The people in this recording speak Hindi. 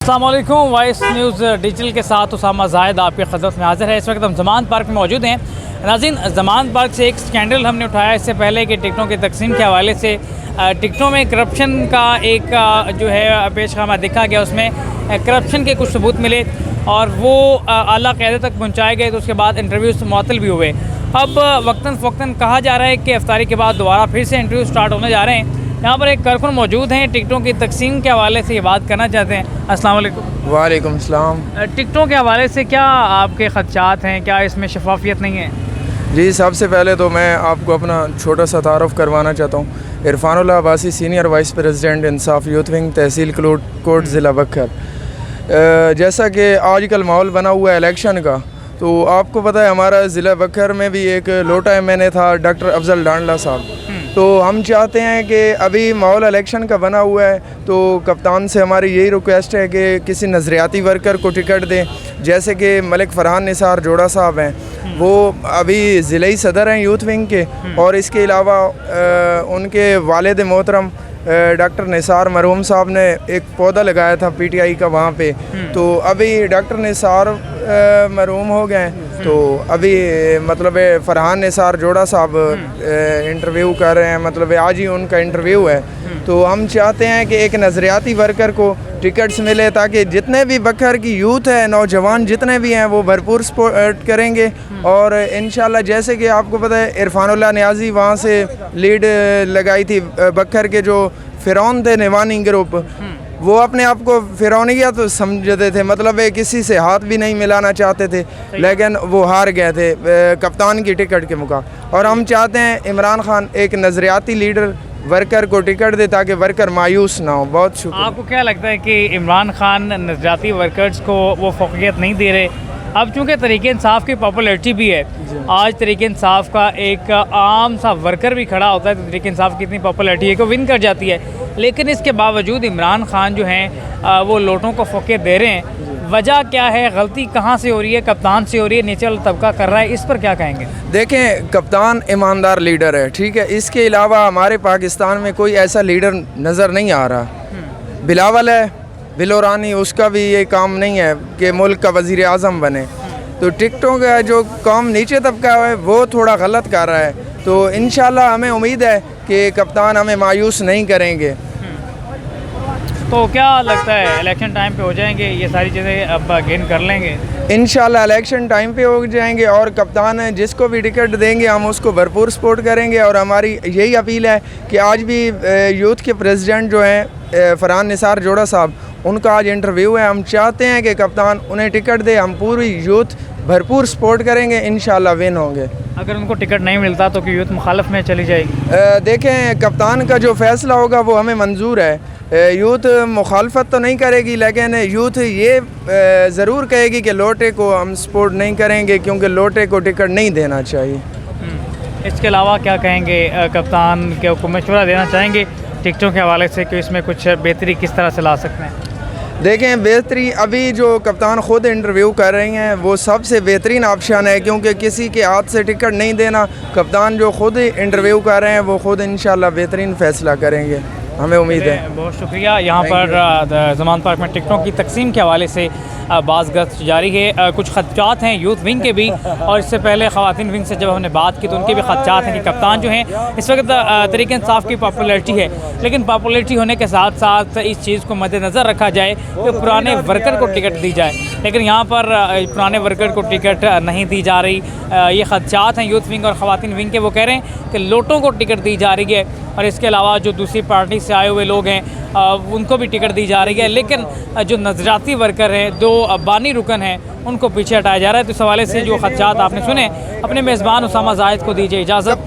अस्सलाम वालेकुम। वाइस न्यूज़ डिजिटल के साथ उसामा जाहिद आपके खदमत में हाजिर है। इस वक्त हम ज़मान पार्क में मौजूद हैं। नाज़रीन, ज़मान पार्क से एक स्कैंडल हमने उठाया इससे पहले कि टिकटों की तकसीम के हवाले से टिकटों में करप्शन का एक जो है पेशखामा देखा गया। उसमें करप्शन के कुछ सबूत मिले और वो आला क़यादत तक पहुँचाए गए। तो उसके बाद इंटरव्यूज़ मुअत्तल भी हुए। अब वक्तन फ़वक्तन कहा जा रहा है कि इफ्तारी के बाद दोबारा फिर से इंटरव्यू स्टार्ट होने जा रहे हैं। यहाँ पर एक कारकुन मौजूद हैं, टिकटों की तकसीम के हवाले से ये बात करना चाहते हैं। अस्सलाम वालेकुम। वालेकुम सलाम। टिकटों के हवाले से क्या आपके ख़दशात हैं? क्या इसमें शफाफियत नहीं है? जी, सबसे पहले तो मैं आपको अपना छोटा सा तारुफ़ करवाना चाहता हूँ। Irfanullah Abbasi, senior vice president Insaf youth wing, तहसील कोट ज़िला बखर। जैसा कि आजकल माहौल बना हुआ है इलेक्शन का, तो आपको पता है हमारा ज़िला बखर में भी एक लोटा एमएनए था डॉक्टर अफजल डांडला साहब। तो हम चाहते हैं कि अभी माहौल इलेक्शन का बना हुआ है, तो कप्तान से हमारी यही रिक्वेस्ट है कि किसी नज़रियाती वर्कर को टिकट दें। जैसे कि मलिक फरहान निसार जोड़ा साहब हैं, वो अभी ज़िले सदर हैं यूथ विंग के, और इसके अलावा उनके वालिद मोहतरम डॉक्टर निसार मरहूम साहब ने एक पौधा लगाया था पीटीआई का वहाँ पे। तो अभी डॉक्टर निसार मरहूम हो गए, तो अभी मतलब फरहान निसार जोड़ा साहब इंटरव्यू कर रहे हैं, मतलब आज ही उनका इंटरव्यू है। तो हम चाहते हैं कि एक नज़रियाती वर्कर को टिकट्स मिले ताकि जितने भी बखर की यूथ है, नौजवान जितने भी हैं, वो भरपूर सपोर्ट करेंगे। और इंशाल्लाह जैसे कि आपको पता है इरफानुल्लाह नियाज़ी वहाँ से लीड लगाई थी बखर के जो फ़िरौन थे निवानी ग्रुप, वो अपने आप को फ़िरौनिया तो समझते थे, मतलब किसी से हाथ भी नहीं मिलाना चाहते थे, लेकिन वो हार गए थे कप्तान की टिकट के मुकाबले। और हम चाहते हैं इमरान खान एक नज़रियाती लीडर वर्कर को टिकट दे ताकि वर्कर मायूस ना हो। बहुत शुक्रिया। आपको क्या लगता है कि इमरान खान नज़रियाती वर्कर्स को वो फ़ौक़ियत नहीं दे रहे? अब चूँकि तहरीक इंसाफ की पॉपुलैरिटी भी है, आज तहरीक इंसाफ का एक आम सा वर्कर भी खड़ा होता है तो तहरीक इंसाफ की इतनी पॉपुलैरिटी है कि विन कर जाती है, लेकिन इसके बावजूद इमरान खान जो हैं वो लोटों को फ़ौक़ियत दे रहे हैं। वजह क्या है? गलती कहाँ से हो रही है? कप्तान से हो रही है? नीचे वाला तबका कर रहा है? इस पर क्या कहेंगे? देखें, कप्तान ईमानदार लीडर है, ठीक है। इसके अलावा हमारे पाकिस्तान में कोई ऐसा लीडर नज़र नहीं आ रहा। बिलावल है, बिलोरानी, उसका भी ये काम नहीं है कि मुल्क का वज़ीर आज़म बने। तो टिकटों का जो काम नीचे तबका है वो थोड़ा गलत कर रहा है। तो इंशाल्लाह हमें उम्मीद है कि कप्तान हमें मायूस नहीं करेंगे। तो क्या लगता है इलेक्शन टाइम पे हो जाएंगे ये सारी चीज़ें, अब गेन कर लेंगे? इंशाल्लाह इलेक्शन टाइम पे हो जाएंगे और कप्तान जिसको भी टिकट देंगे हम उसको भरपूर सपोर्ट करेंगे। और हमारी यही अपील है कि आज भी यूथ के प्रेसिडेंट जो हैं फरहान निसार जोड़ा साहब, उनका आज इंटरव्यू है। हम चाहते हैं कि कप्तान उन्हें टिकट दे, हम पूरी यूथ भरपूर सपोर्ट करेंगे, इंशाल्लाह विन होंगे। अगर उनको टिकट नहीं मिलता तो कि यूथ मुखालफ में चली जाएगी? देखें, कप्तान का जो फ़ैसला होगा वो हमें मंजूर है। यूथ मुखालफत तो नहीं करेगी, लेकिन यूथ ये ज़रूर कहेगी कि लोटे को हम सपोर्ट नहीं करेंगे क्योंकि लोटे को टिकट नहीं देना चाहिए। इसके अलावा क्या कहेंगे? कप्तान को मशवरा देना चाहेंगे टिकटों के हवाले से कि इसमें कुछ बेहतरी किस तरह से ला सकते हैं? देखें, बेहतरी अभी जो कप्तान ख़ुद इंटरव्यू कर रही हैं वो सबसे बेहतरीन ऑप्शन है, क्योंकि किसी के हाथ से टिकट नहीं देना। कप्तान जो ख़ुद इंटरव्यू कर रहे हैं वो ख़ुद इंशाल्लाह बेहतरीन फ़ैसला करेंगे, हमें उम्मीद है। बहुत शुक्रिया। यहाँ पर ज़मान पार्क में टिकटों की तकसीम के हवाले से बाज़ गश्त जारी है। कुछ ख़दशात हैं यूथ विंग के भी, और इससे पहले ख़वातीन विंग से जब हमने बात की तो उनके भी ख़दशात हैं कि कप्तान जो हैं इस वक्त तहरीक इंसाफ की पॉपुलैरिटी है, लेकिन पॉपुलैरिटी होने के साथ साथ इस चीज़ को मद्देनज़र रखा जाए कि पुराने वर्कर को टिकट दी जाए, लेकिन यहाँ पर पुराने वर्कर को टिकट नहीं दी जा रही। ये ख़दशात हैं यूथ विंग और ख़वातीन विंग के। वो कह रहे हैं कि लोटों को टिकट दी जा रही है, और इसके अलावा जो दूसरी पार्टी से आए हुए लोग हैं उनको भी टिकट दी जा रही है, लेकिन जो नज़राती वर्कर हैं, जो बानी रुकन हैं, उनको पीछे हटाया जा रहा है। तो इस हवाले से जो ख़दशात आपने सुने, अपने मेज़बान उसामा जाहिद को दीजिए इजाज़त।